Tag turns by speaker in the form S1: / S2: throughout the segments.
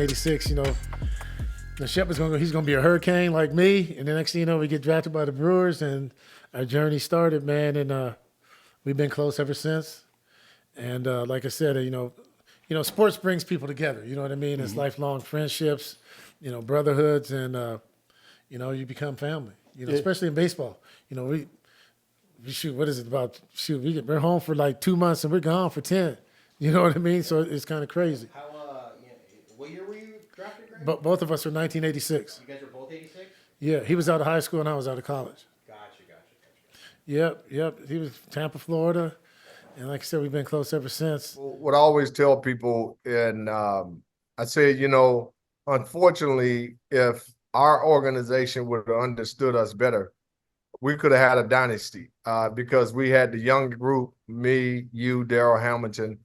S1: 1986, the Shep he's going to be a hurricane like me. And the next thing you know, we get drafted by the Brewers and our journey started, man. And we've been close ever since. And like I said, sports brings people together. You know what I mean? It's lifelong friendships, brotherhoods, and, you become family, especially in baseball. We shoot, what is it about? Shoot, we're home for like 2 months and we're gone for 10. You know what I mean? So it's kind of crazy.
S2: What year were you drafted, Greg?
S1: But both of us are 1986.
S2: You guys were both 86?
S1: Yeah, he was out of high school and I was out of college.
S2: Gotcha.
S1: Yep. He was Tampa, Florida. And like I said, we've been close ever since.
S3: What I always tell people, and I say, unfortunately, if our organization would have understood us better, we could have had a dynasty because we had the young group, me, you, Darryl Hamilton,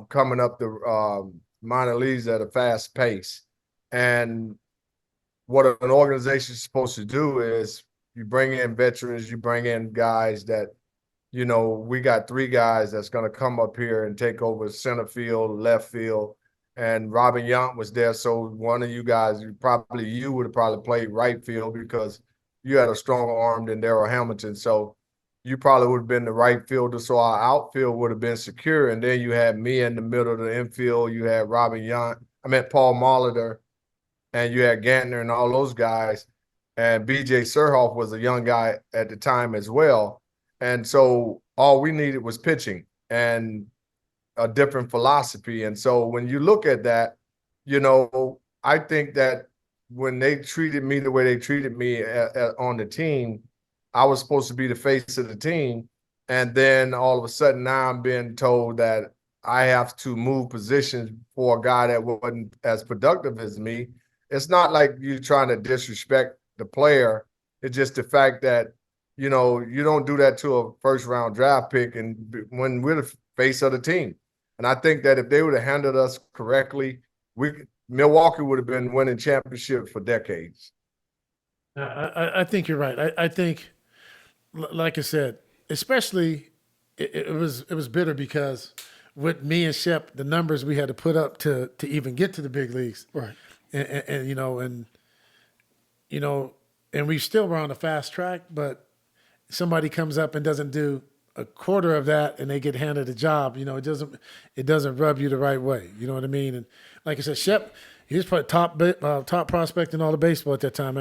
S3: coming up the minor leagues at a fast pace. And what an organization is supposed to do is you bring in veterans, you bring in guys that, we got 3 guys that's going to come up here and take over center field, left field. And Robin Yount was there. So one of you guys, you would have probably played right field because you had a stronger arm than Darryl Hamilton. So you probably would have been the right fielder. So our outfield would have been secure. And then you had me in the middle of the infield. You had Paul Molitor, and you had Gantner and all those guys. And B.J. Surhoff was a young guy at the time as well. And so all we needed was pitching and a different philosophy. And so when you look at that, I think that when they treated me the way they treated me on the team, I was supposed to be the face of the team. And then all of a sudden now I'm being told that I have to move positions for a guy that wasn't as productive as me. It's not like you're trying to disrespect the player. It's just the fact that, you don't do that to a first-round draft pick and when we're the face of the team. And I think that if they would have handled us correctly, Milwaukee would have been winning championships for decades.
S1: I think you're right. I think, like I said, especially it was bitter because with me and Shep, the numbers we had to put up to even get to the big leagues,
S4: right?
S1: And we still were on a fast track, but somebody comes up and doesn't do a quarter of that and they get handed a job, it doesn't rub you the right way. You know what I mean? And like I said, Shep, he was probably top prospect in all the baseball at that time.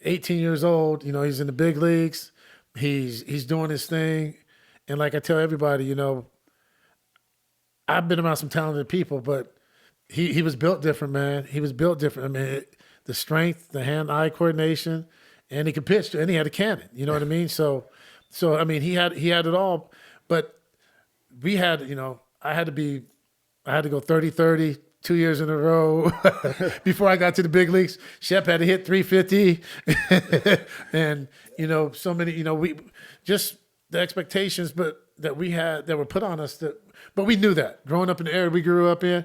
S1: 18 years old, he's in the big leagues. He's doing his thing. And like I tell everybody, I've been around some talented people, but he was built different, man. He was built different. The strength, the hand-eye coordination, and he could pitch, and he had a cannon. You know what I mean? So he had it all, but we had, I had to go 30-30 2 years in a row before I got to the big leagues. Shep had to hit 350, and so many, we just the expectations, but that we had that were put on us. But we knew that growing up in the area we grew up in.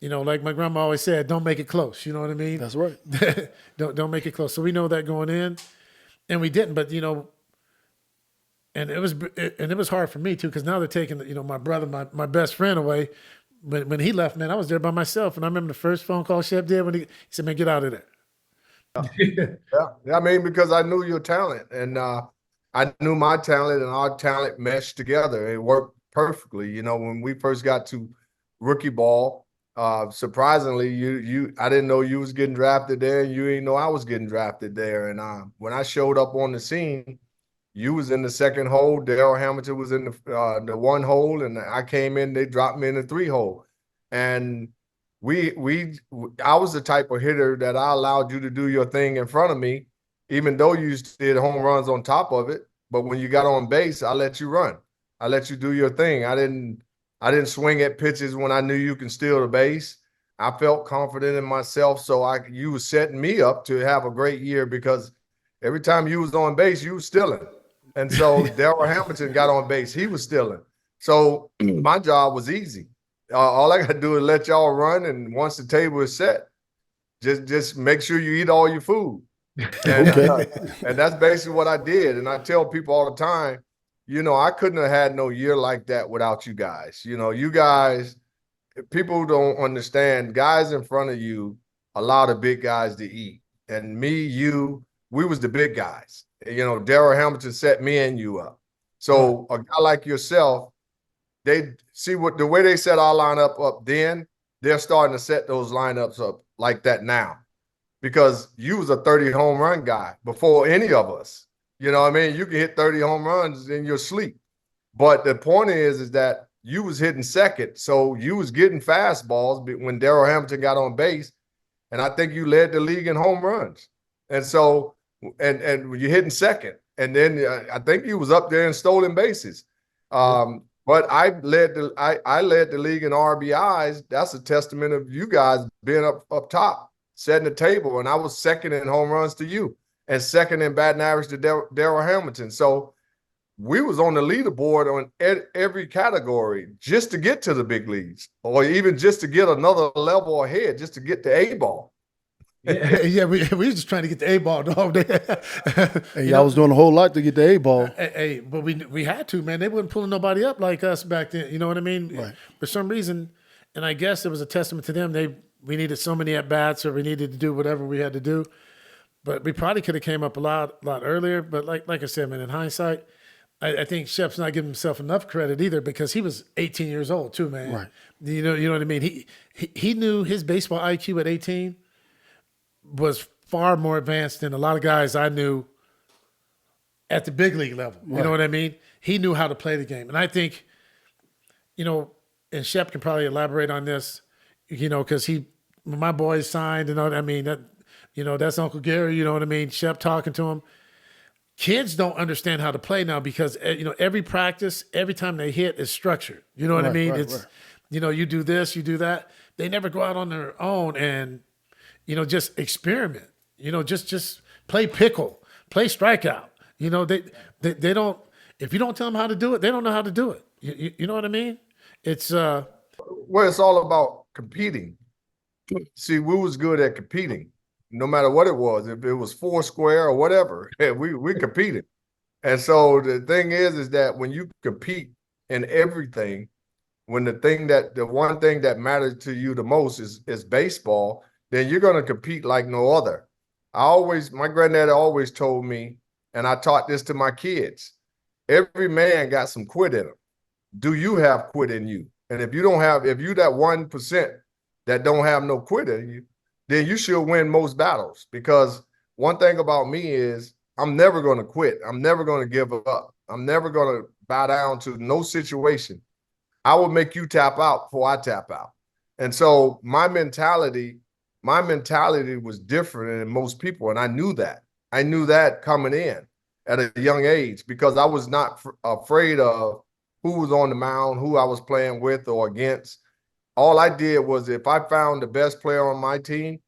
S1: Like my grandma always said, don't make it close. You know what I mean?
S4: That's right.
S1: don't make it close. So we know that going in, and we didn't. But and it was hard for me too because now they're taking my brother, my best friend away. When he left, man, I was there by myself, and I remember the first phone call Shep did when he said, "Man, get out of there."
S3: Yeah. Because I knew your talent, and I knew my talent, and our talent meshed together. It worked perfectly. When we first got to rookie ball. Surprisingly, I didn't know you was getting drafted there, and you didn't know I was getting drafted there. And when I showed up on the scene, you was in the second hole. Darryl Hamilton was in the 1 hole, and I came in. They dropped me in the 3 hole, and I was the type of hitter that I allowed you to do your thing in front of me, even though you did home runs on top of it. But when you got on base, I let you run. I let you do your thing. I didn't swing at pitches when I knew you can steal the base. I felt confident in myself, so you was setting me up to have a great year because every time you was on base, you was stealing. And so Darryl Hamilton got on base, he was stealing. So my job was easy. All I got to do is let y'all run, and once the table is set, just make sure you eat all your food. And, and that's basically what I did. And I tell people all the time, I couldn't have had no year like that without you guys. You guys people don't understand. Guys in front of you allow the big guys to eat, and me, you, we was the big guys. You know, Darryl Hamilton set me and you up. So a guy like yourself, they see what the way they set our lineup up then, they're starting to set those lineups up like that now. Because you was a 30 home run guy before any of us. You know what I mean? You can hit 30 home runs in your sleep. But the point is that you was hitting second, so you was getting fastballs when Darryl Hamilton got on base, and I think you led the league in home runs. And so, and you're hitting second, and then I think you was up there in stolen bases. But I led the league in RBIs. That's a testament of you guys being up top, setting the table, and I was second in home runs to you, and second in batting average to Darryl Hamilton. So we was on the leaderboard on every category just to get to the big leagues, or even just to get another level ahead, just to get the A ball.
S1: Yeah, we was just trying to get the A ball, dog.
S4: Hey, I was doing a whole lot to get the A ball.
S1: Hey, but we had to, man. They wasn't pulling nobody up like us back then. You know what I mean?
S4: Right.
S1: For some reason, and I guess it was a testament to them. We needed so many at bats, or we needed to do whatever we had to do. But we probably could have came up a lot earlier. But like I said, man, in hindsight, I think Shep's not giving himself enough credit either, because he was 18 years old too, man.
S4: Right.
S1: You know what I mean? He knew his baseball IQ at 18 was far more advanced than a lot of guys I knew at the big league level. You know what I mean? He knew how to play the game. And I think, and Shep can probably elaborate on this, because my boys signed, and I mean, that's Uncle Gary, you know what I mean? Shep talking to him. Kids don't understand how to play now because, every practice, every time they hit is structured. You know what I mean? It's, you do this, you do that. They never go out on their own and, just experiment. Just play pickle, play strikeout. They don't, if you don't tell them how to do it, they don't know how to do it. You know what I mean? It's
S3: well, it's all about competing. See, we was good at competing. No matter what it was, if it was four square or whatever, we competed. And so the thing is that when you compete in everything, when the one thing that matters to you the most is baseball, then you're going to compete like no other. My granddaddy always told me, and I taught this to my kids, every man got some quit in him. Do you have quit in you? And if you that 1% that don't have no quit in you, then you should win most battles. Because one thing about me is I'm never going to quit. I'm never going to give up. I'm never going to bow down to no situation. I will make you tap out before I tap out. And so my mentality was different than most people. And I knew that. I knew that coming in at a young age, because I was not afraid of who was on the mound, who I was playing with or against. All I did was, if I found the best player on my team,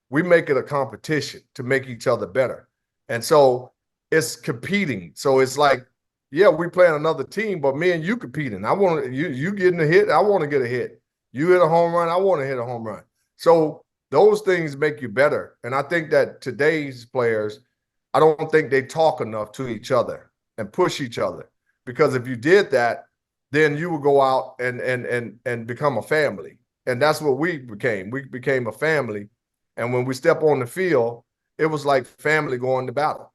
S3: we make it a competition to make each other better. And so it's competing. So it's like, yeah, we playing another team, but me and you competing. I want you getting a hit, I want to get a hit. You hit a home run, I want to hit a home run. So those things make you better. And I think that today's players, I don't think they talk enough to each other and push each other. Because if you did that, then you would go out and become a family. And that's what we became. We became a family. And when we step on the field, it was like family going to battle.